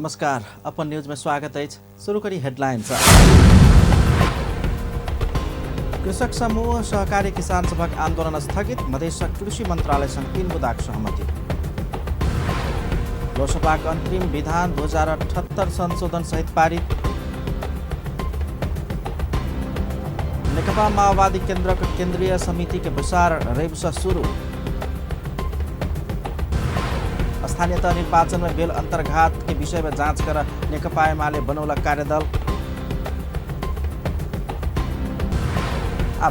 नमस्कार, अपन न्यूज में स्वागत है। शुरू करी हेडलाइंस। कृषक समूह सहकारी किसान सभक आंदोलन स्थगित, मधेशक कृषि मंत्रालय संग 3 बुदाक सहमति। लोकसभाक अंतरिम विधान 2078 संशोधन सहित पारित। नेकपा माओवादी केन्द्रक केन्द्रीय समिति के विचार रवि से शुरू। स्थानीय तह निर्वाचन में बेल अंतर्घात के विषय में जांच कर नेकपा एमाले बनौला कार्यदल।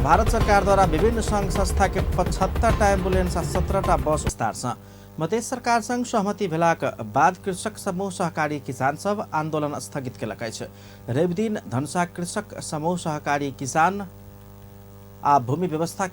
भारत सरकार द्वारा विभिन्न संघ संस्था के 75 एम्बुलेंस 17 बस विस्तार से मधेश सरकार संग सहमति भेलाक बाद कृषक समूह सहकारी किसान सब आंदोलन स्थगित केलक अछि। रवि दिन धनुषा कृषक समूह सहकारी किसान आ भूमि व्यवस्था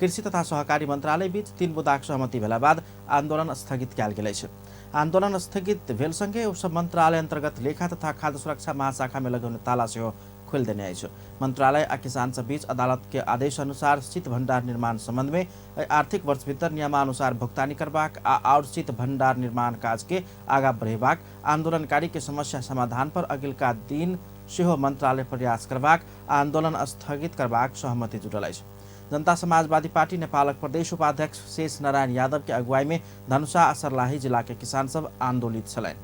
कृषि तथा सहकारी मंत्रालय बीच 3 बुदाक सहमति भेला बाद आंदोलन स्थगित कयल गेल अछि। आंदोलन स्थगित भेल संगे उप मंत्रालय अंतर्गत लेखा तथा खाद्य सुरक्षा महाशाखा में लगाउने ताला सेहो खोल देने अछि। मंत्रालय आ किसान सब बीच अदालत के आदेश अनुसार शीत भंडार निर्माण संबंध में आर्थिक वर्ष भीतर नियमानुसार भुगतानी करबाक और शीत भंडार निर्माण काज के आगा बढ़ेबाक, आंदोलनकारी के समस्या समाधान पर अगिलका दिन सेहो मंत्रालय प्रयास करबाक, आंदोलन स्थगित करबाक सहमति जुटल अछि। जनता समाजवादी पार्टी नेपालक प्रदेश उपाध्यक्ष शेष नारायण यादव के अगुवाई में धनुषा आ सर्लाही जिला के किसान सब आंदोलित छलैन।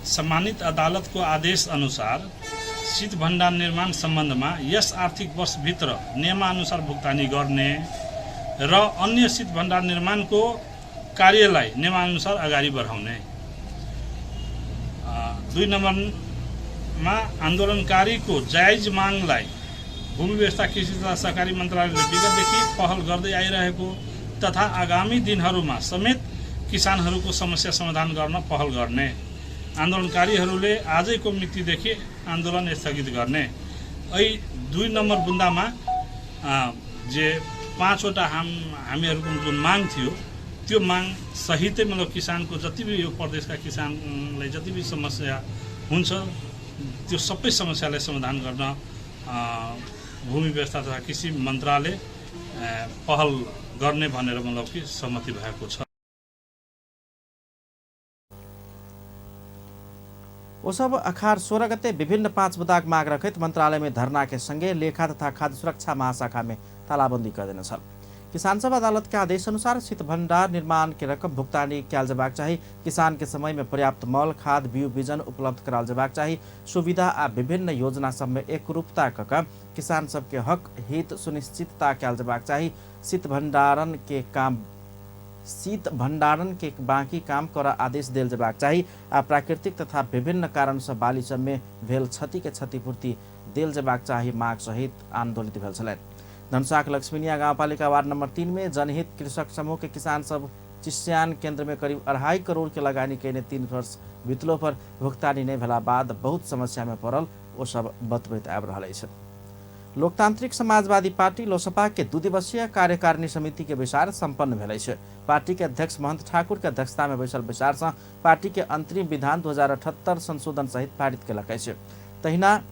सम्मानित अदालत को आदेश अनुसार शीत भण्डार निर्माण सम्बन्धमा यस आर्थिक वर्ष भित्र नियमानुसार भुक्तानी गर्ने र अन्य शीत भण्डार निर्माणको कार्यलाई नियमानुसार अगाडि बढाउने। 2 नम्बरमा आन्दोलनकारीको जायज मागलाई भूमि व्यवस्था कृषि तथा सहकारी मन्त्रालयले विगतदेखि पहल गर्दै आइरहेको तथा आगामी दिनहरूमा समेत किसानहरूको समस्या समाधान गर्न पहल गर्ने। आन्दोलनकारीहरूले आजैको मितिदेखि आन्दोलन स्थगित गर्ने। 2 नम्बर बुन्दामा जे 5 वटा हामीहरूको जुन माग थियो त्यो माग सहितै मतलब किसानको जति भी यो प्रदेशका किसानलाई जति भी समस्या हुन्छ त्यो सबै समस्यालाई समाधान गर्न भूमि व्यवस्था तथा कृषि मन्त्रालय पहल गर्ने भनेर मतलब कि सहमति भएको छ। ओसब अखार 16 गते विभिन्न 5 बुदाक माग रखित मंत्रालय में धरना के संगे लेखा तथा खाद्य सुरक्षा महाशाखा में तालाबंदी कर देने छल। किसान सब अदालत के आदेश अनुसार शीत भंडार निर्माण के रकम भुगतानी कयल जबाक चाही, किसान के समय में पर्याप्त मल खाद बिउ बिजन उपलब्ध कराल जबाक चाही, सुविधा आ विभिन्न योजना सब में एकरूपता कऽ किसान सब के हक हित सुनिश्चितता कयल जबाक चाही, शीत भंडारण के बाँकी काम कर आदेश देल जबाक चाही आ प्राकृतिक तथा विभिन्न कारण से बाली सब में भेल क्षति के क्षतिपूर्ति देल जबाक चाही माग सहित आंदोलित भेल छलैन। धनुषाक लक्ष्मीनिया गाउँपालिका वार्ड नंबर 3 में जनहित कृषक समूह के किसान सब चिस्यान केंद्र में करीब 2.5 करोड़ के लगानी कैने 3 वर्ष बीतलो पर भुगतानी नहीं भेला बाद बहुत समस्या में पड़ल ओ सब बतबैत आबि रहल अछि। लोकतांत्रिक समाजवादी पार्टी लोसपा के 2 दिवसीय कार्यकारिणी समिति के विचार संपन्न भेल अछि। पार्टी के अध्यक्ष महंत ठाकुर के अध्यक्षता में बैसल विचार से पार्टी के अंतरिम विधान 2078 संशोधन सहित पारित केलक अछि। तहिना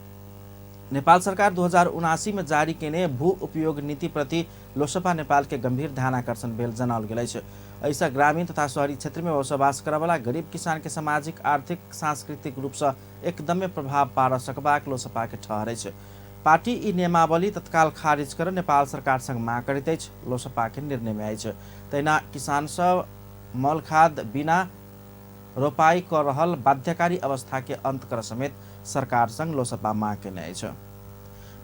नेपाल सरकार 2079 में जारी केने भू उपयोग नीति प्रति लोसपा नेपाल के गंभीर ध्यानाकर्षण भेल जनाओल गेल अछि। ऐसा ग्रामीण तथा शहरी क्षेत्र में बसोबास करवाला गरीब किसान के सामाजिक आर्थिक सांस्कृतिक रूप से एकदमै प्रभाव पार सकबाक लोसपा के ठहर अछि। पार्टी ई नियमावली तत्काल खारिज कर नेपाल सरकार संग मांग करैत अछि। लोसपा के निर्णय में अछि तहिना किसान सब मल खाद बिना रोपाई कर रहल बाध्यकारी अवस्था के अंत कर समेत सरकार संग लोसपा मांग केने अछि।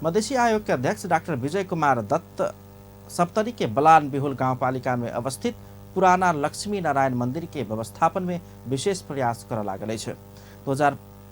मधेसी आयोग के अध्यक्ष डॉक्टर विजय कुमार दत्त सप्तरी के बलान बिहुल गाउँपालिका में अवस्थित पुराना लक्ष्मी नारायण मंदिर के व्यवस्थापन में विशेष प्रयास कर लागल अछि।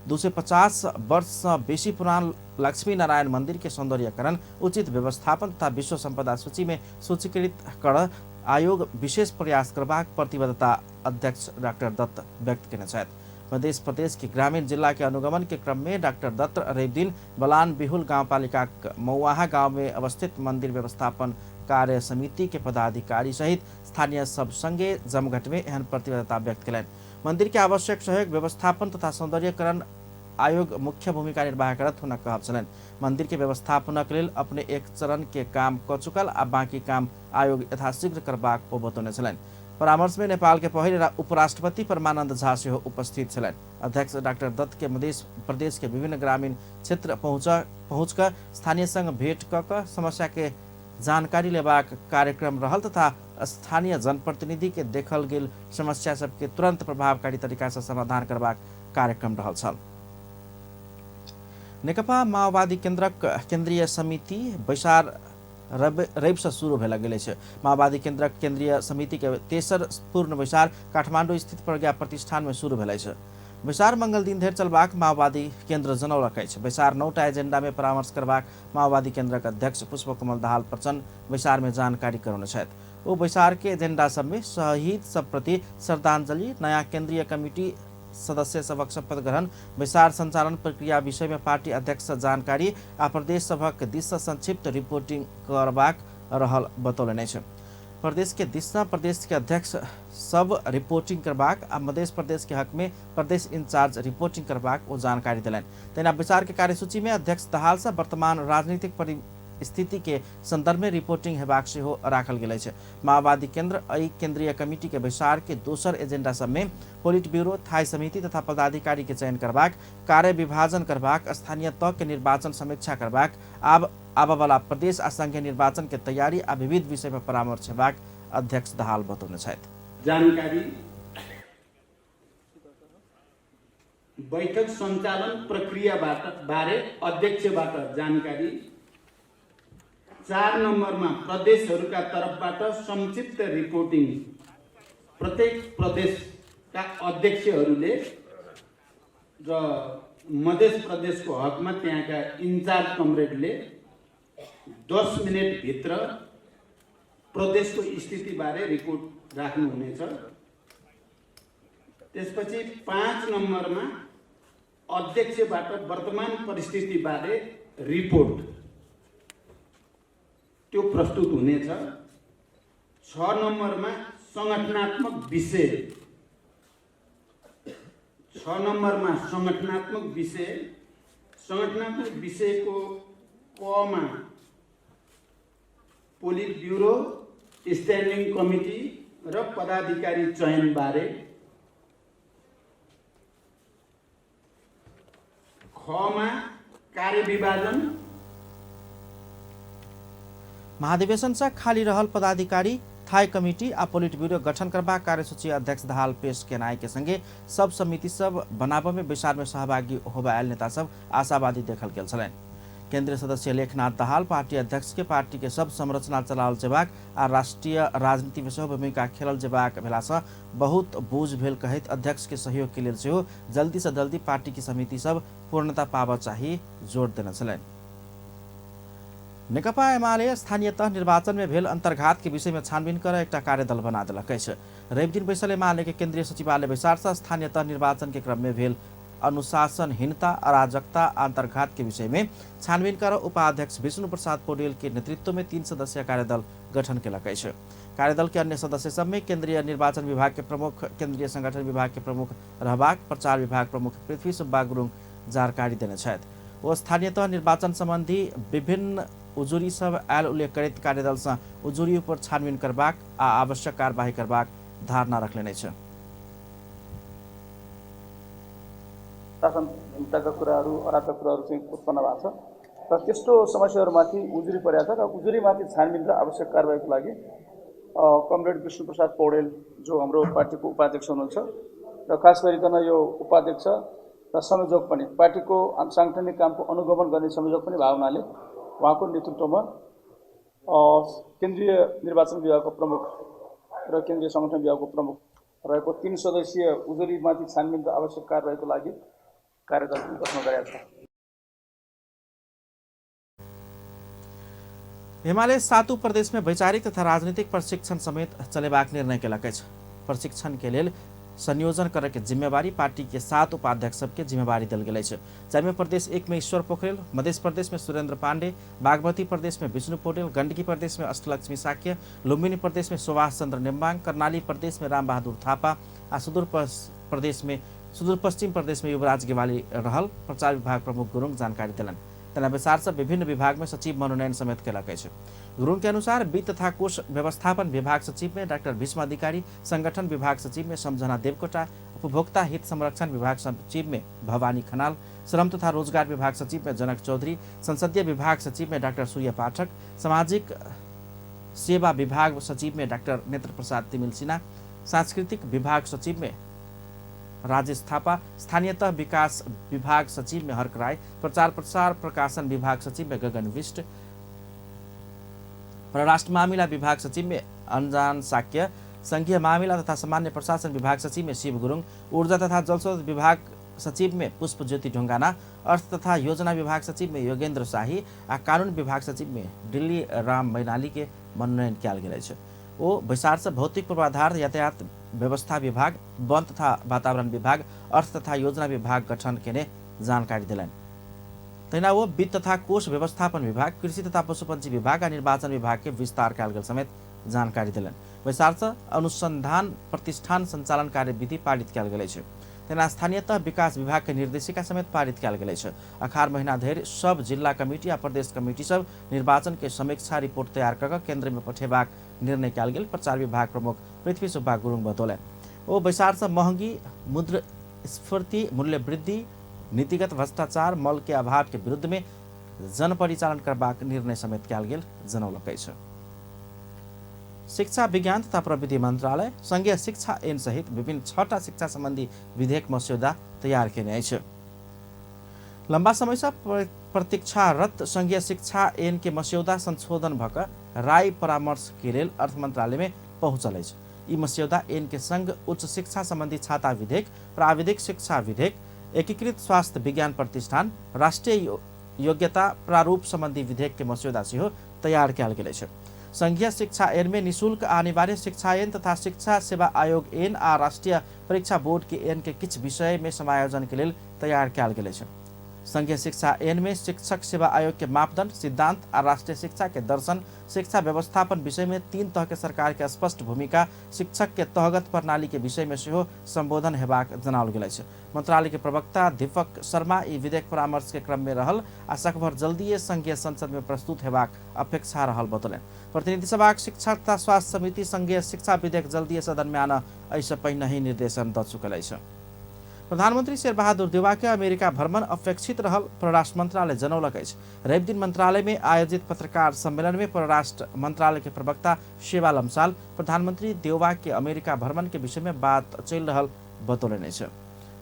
250 वर्ष से बेसी पुरान लक्ष्मी नारायण मंदिर के सौंदर्यकरण उचित व्यवस्थापन तथा विश्व संपदा सूची में सूचीकृत कर आयोग विशेष प्रयास करबाक प्रतिबद्धता अध्यक्ष डॉक्टर दत्त व्यक्त केने छथि। मध्य प्रदेश के ग्रामीण जिला के अनुगमन के क्रम में डॉक्टर दत्त रवि दिन बलान बिहुल गाउँपालिका मौवाहा गांव में अवस्थित मंदिर व्यवस्थापन कार्य समिति के पदाधिकारी सहित स्थानीय सब संगे जमघट में एहन प्रतिबद्धता व्यक्त कयलनि। मंदिर के आवश्यक सहयोग व्यवस्थापन तथा सौंदर्यकरण आयोग मुख्य भूमिका निर्वाह करत हुनक कहब छलनि। मंदिर के व्यवस्थापनक लेल अपने एक चरण के काम क चुकल आ बाकी काम आयोग यथाशीघ्र करबाक बतौने छलनि। परामर्श में नेपाल के पहले उपराष्ट्रपति परमानंद झा से उपस्थित छलन। अध्यक्ष डाक्टर दत्त के मध्य प्रदेश के विभिन्न ग्रामीण क्षेत्र पहुँचकर स्थानीय संग भेंट क समस्या के जानकारी लेबाक कार्यक्रम रहल तथा स्थानीय जनप्रतिनिधि के देखल गेल समस्या सबके तुरंत प्रभावकारी तरीका से समाधान करबाक कार्यक्रम रहल छल। नेकपा माओवादी केन्द्रक केन्द्रीय समिति बैसार रवि से शुरू भेल गेल छै। माओवादी केन्द्रक केन्द्रीय समिति के तेसर पूर्ण बैसार काठमाडौँ स्थित प्रज्ञा प्रतिष्ठान में शुरू भेल छै। बैसार मंगल दिन धरि चलबाक माओवादी केन्द्र जनौलक अछि। बैसार 9टा एजेंडा में परामर्श करबाक माओवादी केन्द्रक अध्यक्ष पुष्पकमल दाहाल प्रचण्ड बैसार में जानकारी करौने छथि। ओ बैसार के एजेंडा सब में शहीद सब प्रति श्रद्धांजलि, नया केन्द्रीय कमिटी सदस्य सबक शपथ ग्रहण, बैसार संचालन प्रक्रिया विषय में पार्टी अध्यक्ष जानकारी आ प्रदेश सभक दिस संक्षिप्त रिपोर्टिंग करबाक रहल बतौलनि छै। प्रदेश के दिशा प्रदेश के अध्यक्ष सब रिपोर्टिंग करबाक आ मध्य प्रदेश के हक में प्रदेश इंचार्ज रिपोर्टिंग करबाक ओ जानकारी दिलनि। तेना विचार के कार्यसूची में अध्यक्ष दाहाल से वर्तमान राजनीतिक स्थिति के संदर्भ में रिपोर्टिंग हेबाक सेहो राखल गेल छै। माओवादी केन्द्र एहि केंद्रीय कमिटी के बैसार के दोसर एजेंडा सब में पोलिट ब्यूरो, थाई समिति तथा पदाधिकारी के चयन करबाक, कार्य विभाजन करबाक, स्थानीय तह के निर्वाचन समीक्षा करबाक, आब वाला प्रदेश आ संघीय निर्वाचन के तैयारी आ विविध विषय में परामर्श हेबाक अध्यक्ष दाहाल बतौने छथि। जानकारी बैठक सञ्चालन प्रक्रियाबाट बारे अध्यक्षबाट जानकारी। 4 नम्बरमा प्रदेशहरूका तर्फबाट संक्षिप्त रिपोर्टिङ। प्रत्येक प्रदेशका अध्यक्षहरूले र मध्य प्रदेशको हकमा त्यहाँका इन्चार्ज कमरेडले 10 मिनट भित्र प्रदेशको स्थितिबारे रिपोर्ट राख्नुहुनेछ। त्यसपछि 5 नम्बरमा अध्यक्षबाट वर्तमान परिस्थितिबारे रिपोर्ट त्यो प्रस्तुत हुनेछ। 6 नम्बरमा संगठनात्मक विषय, 6 नम्बरमा संगठनात्मक विषयको कमा पोलिट ब्यूरो, स्ट्यान्डिङ कमिटी र पदाधिकारी चयन बारे। खमा कार्यविभाजन, महाधिवेशन से खाली रहल पदाधिकारी, थाई कमिटी आ पोलिट ब्यूरो गठन करबाक कार्यसूची अध्यक्ष दाहाल पेश केनाई के संगे सब समिति सब बनाबे में बैसार में सहभागी होबा आयल नेता सब आशावादी देखल गेल छलनि। केंद्रीय सदस्य लेखनाथ दाहाल पार्टी अध्यक्ष के पार्टी के सब संरचना चलाओल जेबाक आ राष्ट्रीय राजनीति में सेहो भूमिका खेलल जेबाक भेला से बहुत बोझ भेल कहैत अध्यक्ष के सहयोग के लेल सेहो जल्दी से जल्दी पार्टी की समिति सब पूर्णता पाबऽ चाहिए जोड़ देने छलनि। नेकपा एमाले स्थानीय तह निर्वाचन में भेल अंतर्घात के विषय में छानबीन कर एक कार्यदल बना देलक अछि। रवि दिन बैसल एमाले के केंद्रीय सचिवालय बैसार से स्थानीय तह निर्वाचन के क्रम में भेल अनुशासनहीनता, अराजकता, अंतर्घात के विषय में छानबीन कर उपाध्यक्ष विष्णु प्रसाद पौडेल के नेतृत्व में 3 सदस्यीय कार्यदल गठन केलक अछि। कार्यदल के अन्य सदस्य सब में केंद्रीय निर्वाचन विभाग के प्रमुख, केंद्रीय संगठन विभाग के प्रमुख रहबाक, प्रचार विभाग प्रमुख पृथ्वी सुब्बा गुरुङ जानकारी देने छथि। वो स्थानीय तह निर्वाचन संबंधी विभिन्न उजुरी सब आयल उल्लेख करैत कार्यदल से उजुरी पर छानबीन करबाक आ आवश्यक कार्यवाही करबाक धारणा रखले छ। शासनका कुराहरू, अराजक कुराहरू चाहिँ उत्पन्न भएको छ र त्यस्तो समस्याहरूमाथि उजुरी परेको छ र उजुरीमाथि छानबिन र आवश्यक कारबाहीको लागि कमरेड विष्णु प्रसाद पौडेल जो हाम्रो पार्टीको उपाध्यक्ष हुनुहुन्छ र खास गरिकन यो उपाध्यक्ष र संयोजक पनि पार्टीको सांगठनिक कामको अनुगमन गर्ने संयोजक पनि भएको हुनाले उहाँको नेतृत्वमा केन्द्रीय निर्वाचन विभागको प्रमुख र केन्द्रीय संगठन विभागको प्रमुख रहेको 3 सदस्यीय उजुरीमाथि छानबिन र आवश्यक कारबाहीको लागि कार्यदल गठन गरेको छ। एमाले 7 प्रदेश में वैचारिक तथा राजनीतिक प्रशिक्षण समेत चलेबाक निर्णय केलक अछि। प्रशिक्षण के लेल संयोजन करे के जिम्मेवारी पार्टी के 7 उपाध्यक्ष सबके जिम्मेवारी दिल गेल अछि। जाहिमे प्रदेश 1 में ईश्वर पोखरेल, मध्य प्रदेश में सुरेंद्र पांडे, बागमती प्रदेश में विष्णु पौडेल, गण्डकी प्रदेश में अष्टलक्ष्मी साक्य, लुम्बिनी प्रदेश में सुभाष चंद्र नेम्बाङ, कर्णाली प्रदेश में राम बहादुर थापा आ सुदूर पश्चिम प्रदेश में युवराज गेवाली रहल प्रचार विभाग प्रमुख गुरुङ जानकारी दिलन। तना विचार से विभिन्न विभाग में सचिव मनोनयन समेत कैलकै छ। गुरुङ के अनुसार वित्त तथा कोष व्यवस्थापन विभाग सचिव में डाक्टर भीष्म अधिकारी, संगठन विभाग सचिव में सम्झना देवकोटा, उपभोक्ता हित संरक्षण विभाग सचिव में भवानी खनाल, श्रम तथा रोजगार विभाग सचिव में जनक चौधरी, संसदीय विभाग सचिव में डाक्टर सूर्य पाठक, सामाजिक सेवा विभाग सचिव में डाक्टर नेत्र प्रसाद तिमिल सिन्हा, सांस्कृतिक विभाग सचिव में राजेश थापा, स्थानीयतः विकास विभाग सचिव में हर्क राय, प्रचार प्रसार प्रकाशन विभाग सचिव में गगन विष्ट, परराष्ट्र मामिला विभाग सचिव में अंजान साक्य, संघीय मामिला तथा सामान्य प्रशासन विभाग सचिव में शिव गुरुङ, ऊर्जा तथा जलस्रोत विभाग सचिव में पुष्प ज्योति ढुङ्गाना, अर्थ तथा योजना विभाग सचिव में योगेन्द्र शाही आ कानून विभाग सचिव में दिल्ली राम मैनाली के मनोनयन किया गेल छै। ओ बैसार से भौतिक पूर्वाधार, यातायात व्यवस्था विभाग, वन तथा वातावरण विभाग, अर्थ तथा योजना विभाग गठन केने जानकारी दिलन। तैना वो वित्त तथा कोष व्यवस्थापन विभाग, कृषि तथा पशुपंछी विभाग और निर्वाचन विभाग के विस्तार कालगल समेत जानकारी दिलन। बैसार से अनुसंधान प्रतिष्ठान संचालन कार्यविधि पारित किया गेल छै। तेना स्थानीयतः विकास विभाग के निर्देशिका समेत पारित किया गेल छै। अखार महीना धरि सब जिला कमिटी आ प्रदेश कमिटी सब निर्वाचन के समीक्षा रिपोर्ट तैयार कर केंद्र में पठेबाक निर्णय किया गेल। प्रचार विभाग प्रमुख पृथ्वी सुब्बा गुरुङ बतौलन। ओ बैसार से महंगी, मुद्रास्फीति, मूल्य वृद्धि, नीतिगत भ्रष्टाचार, मल के अभाव के विरुद्ध में जन परिचालन करबाक निर्णय समेत किया गेल जनौलकै छ। शिक्षा विज्ञान तथा प्रविधि मंत्रालय संघीय शिक्षा ऐन सहित विभिन्न 6टा शिक्षा संबंधी विधेयक मस्यौदा तैयार केने छ। लंबा समय से प्रतीक्षारत संघीय शिक्षा ऐन के मस्यौदा संशोधन भक राय परामर्श के लेल अर्थ मंत्रालय में पहुंचल छ। ई मस्यौदा ऐन के संग उच्च शिक्षा संबंधी छाता विधेयक, प्राविधिक शिक्षा विधेयक, एकीकृत स्वास्थ्य विज्ञान प्रतिष्ठान, राष्ट्रीय योग्यता प्रारूप संबंधी विधेयक के मस्यौदा सेहो तैयार किया गेल छ। संघीय शिक्षा ऐन में निःशुल्क अनिवार्य शिक्षा ऐन तथा शिक्षा सेवा आयोग ऐन आ राष्ट्रीय परीक्षा बोर्ड के ऐन के किछ विषय में समायोजन के लिए तैयार किया गेल छ। संघीय शिक्षा ऐन में शिक्षक सेवा आयोग के मापदंड, सिद्धांत आ राष्ट्रीय शिक्षा के दर्शन, शिक्षा व्यवस्थापन विषय में 3 तह के सरकार के स्पष्ट भूमिका, शिक्षक के तहगत प्रणाली के विषय में सेहो संबोधन हेबाक जनाओल गेल छ। मंत्रालय के प्रवक्ता दीपक शर्मा ई विधेयक परामर्श के क्रम में रहल आ सकभर जल्दीए संघीय संसद में प्रस्तुत हेबाक अपेक्षा रहल बतौलन। प्रतिनिधि सभा शिक्षा तथा स्वास्थ्य समिति संघीय शिक्षा विधेयक जल्दीए सदन में आना ऐसे पहिने ही निर्देशन द चुकल छ। प्रधानमंत्री शेरबहादुर देउवा के अमेरिका भ्रमण अपेक्षित रहल परराष्ट्र मंत्रालय जनौलक अछि। रवि दिन मंत्रालय में आयोजित पत्रकार सम्मेलन में परराष्ट्र मंत्रालय के प्रवक्ता शेवा लम्साल प्रधानमंत्री देउवा के अमेरिका भ्रमण के विषय में बात चल रहल बतौलनि छ।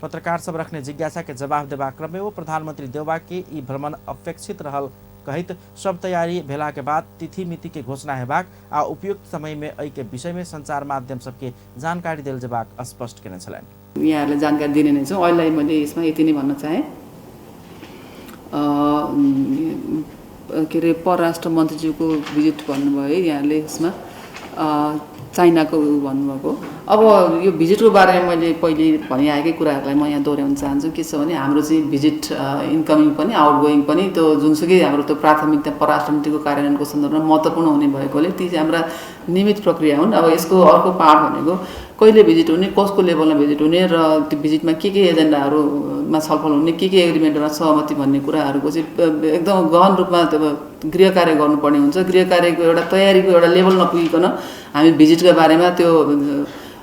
पत्रकार सब रखने जिज्ञासा के जवाब देबा क्रम में वो प्रधानमंत्री देउवा के ई भ्रमण अपेक्षित रहल कहित सब तैयारी भेला के बाद तिथि मिति के घोषणा हेबाक आ उपयुक्त समय में एहि के विषय में संचार माध्यम सबके जानकारी देल जेबाक स्पष्ट केने छलनि। यहाँहरूले जानकारी दिने नै छौँ। अहिले मैले यसमा यति नै भन्न चाहेँ। के अरे परराष्ट्र मन्त्रीज्यूको भिजिट भन्नुभयो है, यहाँहरूले यसमा चाइनाको भन्नुभएको। अब यो भिजिटको बारेमा मैले पहिले भनिआएकै कुराहरूलाई म यहाँ दोहोऱ्याउन चाहन्छु। के छ भने हाम्रो चाहिँ भिजिट इन्कमिङ पनि आउटगोइङ पनि त्यो जुनसुकै हाम्रो त्यो प्राथमिकता परराष्ट्र नीतिको कार्यान्वयनको सन्दर्भमा महत्त्वपूर्ण हुने भएकोले ती चाहिँ हाम्रा नियमित प्रक्रिया हुन्। अब यसको अर्को पार्ट भनेको कहिले भिजिट हुने, कसको लेभलमा भिजिट हुने र त्यो भिजिटमा के एजेन्डाहरूमा छलफल हुने, के एग्रिमेन्टमा सहमति भन्ने कुराहरूको चाहिँ एकदम गहन रूपमा त्यो गृह कार्य गर्नुपर्ने हुन्छ। गृह कार्यको एउटा तयारीको एउटा लेभल नपुगिकन हामी भिजिटका बारेमा त्यो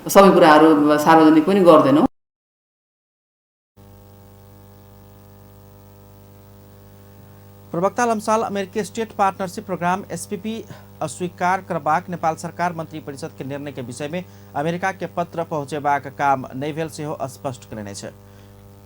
सबै कुराहरू सार्वजनिक पनि गर्दैनौँ। प्रवक्ता लम्साल अमेरिकी स्टेट पार्टनरशिप प्रोग्राम एसपीपी अस्वीकार करबाक नेपाल सरकार मंत्री परिषद के निर्णय के विषय में अमेरिका के पत्र पहुंचेबाक काम नै भेल सेहो स्पष्ट करेने छ।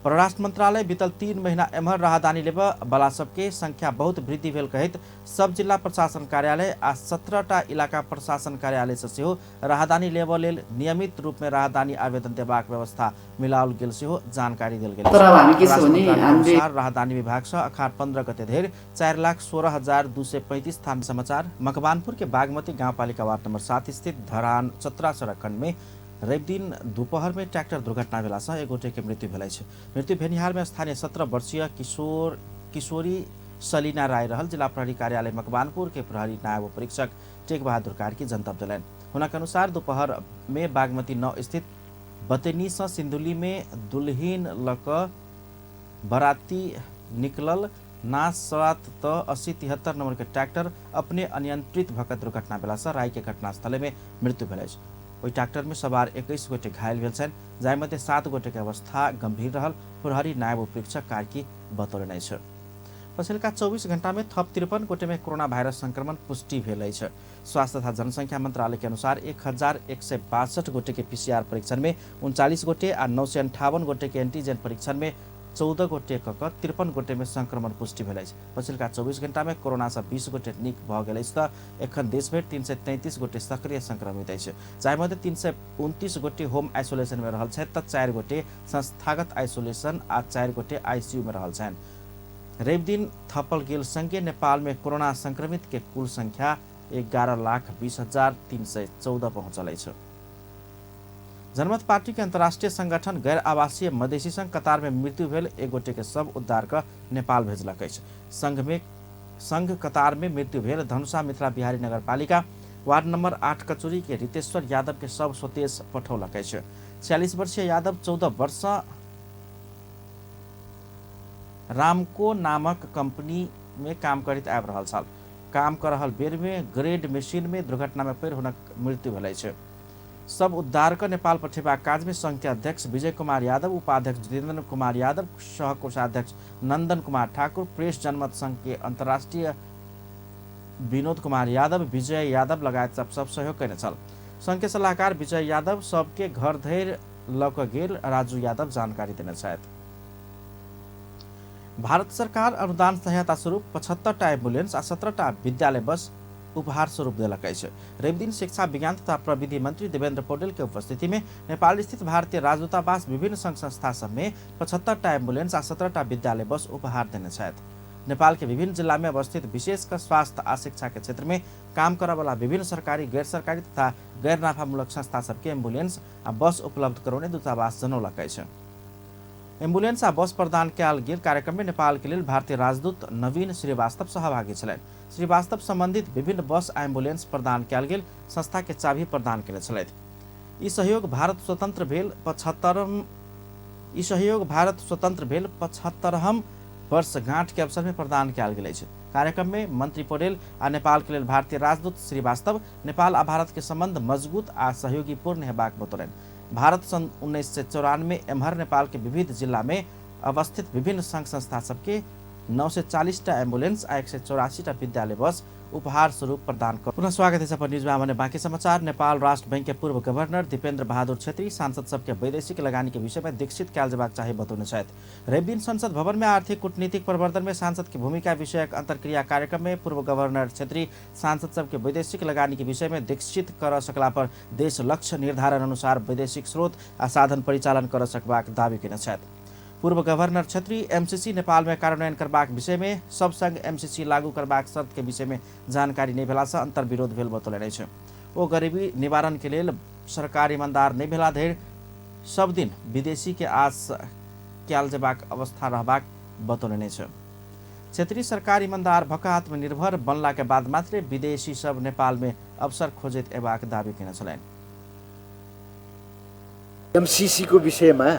परराष्ट्र मंत्रालय बीतल 3 महीना एम्हर राहदानी लेबा वाला सबके संख्या बहुत वृद्धि भेल कहित सब जिला प्रशासन कार्यालय आ 17टा इलाका प्रशासन कार्यालय से सेहो राहदानी लेबा लेल नियमित रूप में राहदानी आवेदन देबाक व्यवस्था मिलाओल गेल सेहो जानकारी देल गेल। तर हामी के छ भने हामीले राहदानी विभाग से अखार 15 गते धरि 4,16,235 स्थान। समाचार मकवानपुर के बागमती गाउँपालिका वार्ड नंबर 7 स्थित धरान चतरा सड़क खंड में रवि दिन दोपहर में ट्रैक्टर दुर्घटना भेला से एक गोटे के मृत्यु भेल छै। मृत्यु भेनिहार में स्थानीय 17 वर्षीय किशोरी सलीना राय रहल। जिला प्रहरी कार्यालय मकवानपुर के प्रहरी नायब परीक्षक टेक बहादुर कार्की जनतब दिलन। हुनक अनुसार दोपहर में बागमती 9 स्थित बतेनी से सिंधुली में दुल्हिन लक बराती निकलल नासात त 80-73 नंबर के ट्रैक्टर अपने अनियंत्रित भकर दुर्घटना भेला से राय के घटनास्थल में मृत्यु भेल अछि। ओहि ट्रैक्टर में सवार 21 गोटे घायल भेल छन्, जाहिमध्ये 7 गोटे के अवस्था गंभीर रहल, प्रहरी नायब उपरीक्षक कार्की बतौलनि अछि। पछिल्का 24 घण्टा में थप 53 गोटे में कोरोना भाइरस संक्रमण पुष्टि भेल अछि। स्वास्थ्य तथा जनसंख्या मंत्रालय के अनुसार 1162 गोटे के पीसीआर परीक्षण में 39 गोटे आ 958 गोटे के एंटीजन परीक्षण में 14 गोटे कऽ 53 गोटे में संक्रमण पुष्टि भेल अछि। पछिल्का 24 घण्टा में कोरोना से 20 गोटे नीक भऽ गेल अछि तऽ एखन देशभर 333 गोटे सक्रिय संक्रमित अछि, जाहिमध्ये 329 गोटे होम आइसोलेशन में रहल छथि तऽ 4 गोटे संस्थागत आइसोलेशन आ 4 गोटे आईसीयू में रहल छथि। रवि दिन थपल गेल संगे नेपाल में कोरोना संक्रमित के कुल संख्या 11,20,314 पहुंचल अछि। जनमत पार्टी के अंतर्राष्ट्रीय संगठन गैर आवासीय मधेसी संघ कतार में मृत्यु भेल एक गोटे के शव उद्धार कर नेपाल भेजलक अछि। संघ कतार में मृत्यु भेल धनुषा मिथिला बिहारी नगरपालिका वार्ड नंबर 8 कचुरी के रितेश्वर यादव के शव स्वदेश पठौलक अछि। 46 वर्षीय यादव 14 वर्ष रामको नामक कंपनी में काम करैत आबि रहल छल। काम कर रहल बेर में ग्रेड मशीन में दुर्घटना में पड़ि हुनक मृत्यु भेल अछि। सब उद्धार कर नेपाल पठेबाक काज में संघ के अध्यक्ष विजय कुमार यादव, उपाध्यक्ष जितेन्द्र कुमार यादव, सह कोषाध्यक्ष नंदन कुमार ठाकुर, प्रेस जनमत संघ के अंतर्राष्ट्रीय विनोद कुमार यादव, विजय यादव लगायत सब सहयोग कयने छल। संघ के सलाहकार विजय यादव सबके घर धरि लऽ कऽ गेल राजू यादव जानकारी देने छथि। भारत सरकार अनुदान सहायता स्वरूप 75टा एम्बुलेंस आ 17टा विद्यालय बस उपहार स्वरूप देलक अछि। रवि दिन शिक्षा विज्ञान तथा प्रविधि मंत्री देवेन्द्र पौडेल के उपस्थिति में नेपाल स्थित भारतीय राजदूतावास विभिन्न संघ संस्था सब में 75टा एम्बुलेंस आ 17टा विद्यालय बस उपहार देने छथि। नेपाल के विभिन्न जिला में अवस्थित विशेषकर स्वास्थ्य आ शिक्षा के क्षेत्र में काम करने वाला विभिन्न सरकारी, गैर सरकारी तथा गैर नाफामूलक संस्था सबके एम्बुलेंस आ बस उपलब्ध करौने दूतावास जनौलक अछि। एम्बुलेंस आ बस प्रदान कयल गेल कार्यक्रम में नेपाल के लिए भारतीय राजदूत नवीन श्रीवास्तव सहभागी छलनि। श्रीवास्तव संबंधित विभिन्न बस आ एम्बुलेंस प्रदान कयल गेल संस्था के चाभी प्रदान केने छलथि। ई सहयोग भारत स्वतंत्र भेल 75 वर्षगांठ के अवसर में प्रदान कयल गेल अछि। कार्यक्रम में मंत्री पौडेल आ नेपाल के लिए भारतीय राजदूत श्रीवास्तव नेपाल आ भारत के संबंध मजबूत आ सहयोगीपूर्ण हेबाक बतौलनि। भारत सन 1994 एम्हर नेपाल के विविध जिला में अवस्थित विभिन्न संघ संस्था सबके 940टा एम्बुलेंस आ 184टा विद्यालय बस उपहार स्वरूप प्रदान कर। पुनः स्वागत है सपा न्यूज में। हमने बाकी समाचार। नेपाल राष्ट्र बैंक के पूर्व गवर्नर दीपेन्द्र बहादुर छेत्री सांसद सबके वैदेशिक लगानी के विषय में दीक्षित कयल जेबाक चाही बतौने छथि। रवि दिन संसद भवन में आर्थिक कूटनीतिक प्रवर्धन में सांसद की भूमिका विषयक अंतरक्रिया कार्यक्रम में पूर्व गवर्नर छेत्री सांसद सबके वैदेशिक लगानी के विषय में दीक्षित कर सकला पर देश लक्ष्य निर्धारण अनुसार वैदेशिक स्रोत आ साधन परिचालन कर सकबाक दावी केने छथि। पूर्व गवर्नर छेत्री एमसीसी नेपाल में कार्यान्वयन करबाक विषय में सब संग एमसीसी लागू करबाक शर्त के विषय में जानकारी नहीं भेला से अंतर्विरोध भेल बतौलनि अछि। ओ गरीबी निवारण के लेल सरकार ईमानदार नहीं भेला धरि सब दिन विदेशी के आस कयल जेबाक अवस्था रहबाक बतौलनि अछि। छेत्री सरकार ईमानदार भऽ आत्मनिर्भर बनला के बाद मात्र विदेशी सब नेपाल में अवसर खोजैत एबाक दावी केने छलनि। एमसीसी को विषयमा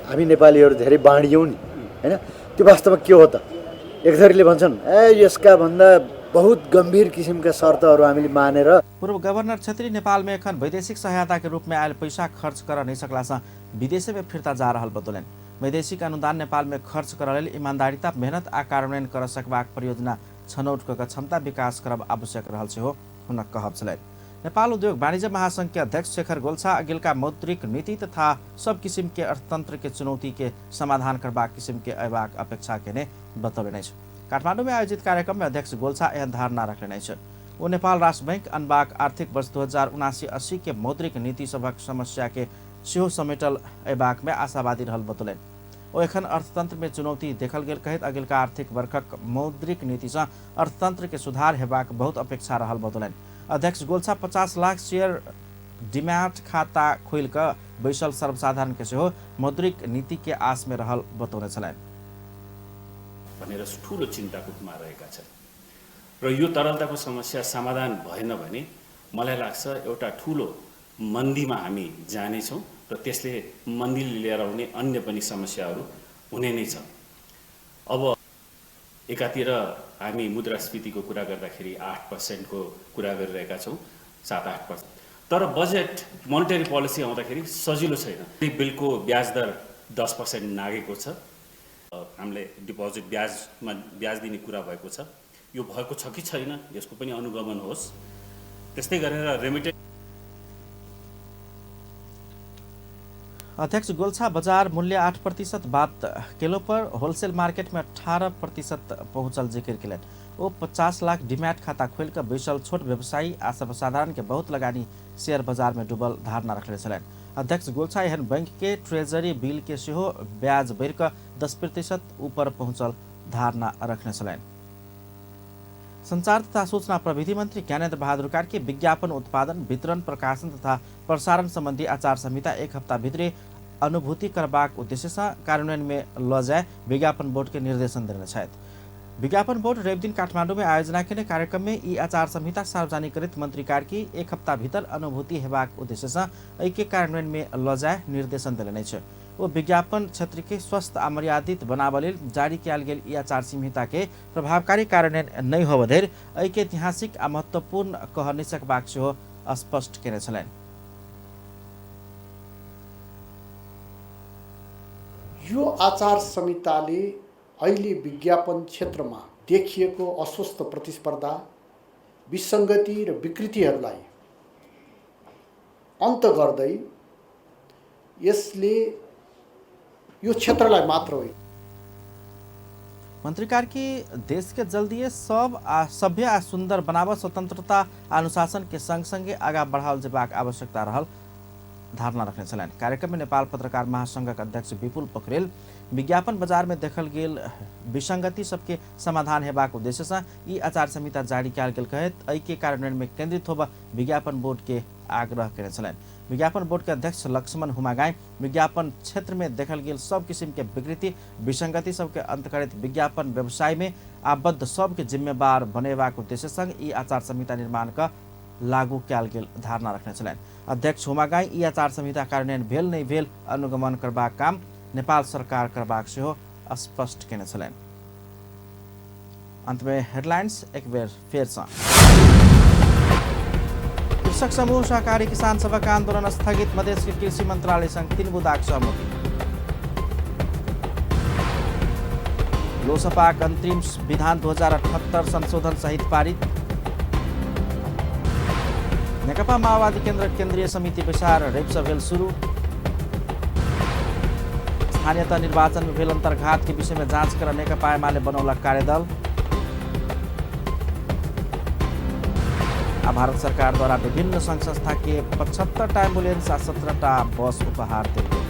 हामी नेपालीहरू धेरै बाँडियौँ नि, हैन? त्यो वास्तवमा के हो त? एक थरीले भन्छन् यसका भन्दा बहुत गंभीर किसिमका शर्तहरू हामीले मानेर। पूर्व गवर्नर छेत्री नेपाल में एखन वैदेशिक सहायता के रूप में आयल पैसा खर्च कर नहीं सकला से विदेश में फिरता जा रहल बतौलनि। वैदेशिक अनुदान नेपाल में खर्च कर लेल ईमानदारीता, मेहनत आ कार्यान्वयन कर सकबाक परियोजना छनौट क क्षमता विकास करब आवश्यक रहल सेहो हुनक कहब छलनि। नेपाल उद्योग वाणिज्य महासंघ के अध्यक्ष शेखर गोल्छा अगिलका मौद्रिक नीति तथा सब किसिम के अर्थतंत्र के चुनौती के समाधान करबाक किसिम के अयबाक अपेक्षा केने बतौलनि अछि। काठमाडौँ में आयोजित कार्यक्रम में अध्यक्ष गोल्छा एहन धारणा रखने अछि। वो नेपाल राष्ट्र बैंक अनबाक आर्थिक वर्ष 2079-80 के मौद्रिक नीति सबक समस्या के सेहो समेटल अयबाक में आशावादी रहल बतौलनि। ओ एखन अर्थतंत्र में चुनौती देखल गेल कहैत अगिलका आर्थिक वर्षक मौद्रिक नीति से अर्थतंत्र के सुधार हेबाक बहुत अपेक्षा रहल बतौलनि। अध्यक्ष गोल्छा 50 लाख शेयर डिमैट खाता खोल कर बैसल सर्वसाधारण के सेहो मौद्रिक नीति के आस में रहल बतौने छलनि। भनेर ठूलो चिन्ताको रूपमा रहेका छन् र यो तरलताको समस्या समाधान भएन भने मलाई लाग्छ एउटा ठूलो मन्दीमा हामी जानेछौँ र त्यसले मन्दीले लिएर आउने अन्य पनि समस्याहरू हुने नै छ। अब एकातिर हामी मुद्रास्फीतिको कुरा गर्दाखेरि 8% को कुरा गरिरहेका छौँ, 7-8%। तर बजेट मोनिटरी पोलिसी आउँदाखेरि सजिलो छैन। बिलको ब्याज दर 10% नागेको छ। हामीले डिपोजिट ब्याजमा ब्याज दिने कुरा भएको छ, यो भएको छ कि छैन यसको पनि अनुगमन होस्। त्यस्तै गरेर रेमिटेन्स अध्यक्ष गोल्छा बजार मूल्य 8% बात किलो पर होलसेल मार्केट में 18% पहुंचल जिक्र किलन। वो 50 लाख डिमैट खाता खोलकर बैसल छोट व्यवसायी आ सर्वसाधारण के बहुत लगानी शेयर बाजार में डूबल धारणा रखले छलन। अध्यक्ष गोल्छा एहन बैंक के ट्रेजरी बिल के सेहो ब्याज बढ़ कर 10% ऊपर पहुंचल धारणा रखने छलन। संचार तथा सूचना प्रविधि मंत्री ज्ञानेन्द्र बहादुर कार्की विज्ञापन उत्पादन वितरण प्रकाशन तथा प्रसारण संबंधी आचार संहिता 1 हफ्ता भित्रै अनुभूति करबाक उद्देश्य से कार्यान्वयन में ल जाए विज्ञापन बोर्ड के निर्देशन देने छथि। विज्ञापन बोर्ड रवि दिन काठमाडौँ में आयोजना के कार्यक्रम में ई आचार संहिता सार्वजनिक करित मंत्री कार्की 1 हफ्ता भीतर अनुभूति हेबाक उद्देश्य से ऐके कार्यान्वयन में ल जाए निर्देशन दिले छ। वो विज्ञापन क्षेत्र के स्वस्थ आ मर्यादित बनाबल लेल जारी कयल गेल ई आचार संहिता के प्रभावकारी कार्यान्वयन नहीं होब धरि ऐके ऐतिहासिक आ महत्वपूर्ण कह नहि सकबाक सेहो स्पष्ट केने छलनि। यो आचार संहिताले अहिले विज्ञापन क्षेत्रमा देखिएको अस्वस्थ प्रतिस्पर्धा, विसङ्गति र विकृतिहरूलाई अन्त गर्दै यसले यो क्षेत्रलाई मात्र होइन। मंत्री कार्की देश के जल्दी सभ्य आ सुंदर बनाव स्वतंत्रता अनुशासन के संग संगे आगा बढ़ाओल जेबाक आवश्यकता रहल धारणा रखने छलन। कार्यक्रम में नेपाल पत्रकार महासंघ के अध्यक्ष विपुल पोखरेल विज्ञापन बाजार में देखल गेल विसंगति सबके समाधान हेबाक उद्देश्य से ई आचार संहिता जारी कयल गेल कहत ऐके कार्यान्वयन में केंद्रित होब विज्ञापन बोर्ड के आग्रह केने छलन। विज्ञापन बोर्ड के अध्यक्ष लक्ष्मण हुमागाई विज्ञापन क्षेत्र में देखल गेल सब किसिम के विकृति विसंगति सबके अंत करत विज्ञापन व्यवसाय में आबद्ध सबके जिम्मेवार बनेबाक उद्देश्य संग ई आचार संहिता निर्माण का लागू कयल गेल धारणा रखने छलन। अध्यक्ष हुमागाई ई आचार संहिता कार्यान्वयन भेल नहीं भेल अनुगमन करबाक काम नेपाल सरकार करबाक सेहो स्पष्ट केने छलन। अंत में हेडलाइंस एक बेर फेर सँ। कृषक समूह सहकारी किसान सभा का आंदोलन स्थगित, मधेश के कृषि मंत्रालय संग 3 बुदाक सहमति। लोकसभा अंतरिम विधान 2078 संशोधन सहित पारित। नेकपा माओवादी केन्द्र केन्द्रीय समिति विसार रेप्सा भेल शुरू। स्थानीयता निर्वाचन में भेल अंतर्घात के विषय में जांच कर नेकपा एमाले बनौलक कार्यदल। भारत सरकार द्वारा विभिन्न संघ संस्था के 75 एम्बुलेंस आ 17टा बस उपहार देल गेल।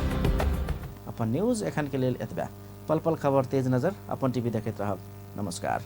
अपन न्यूज एखन के लेल एतबे। पल पल खबर तेज नजर अपन टीवी देखैत रहब। नमस्कार।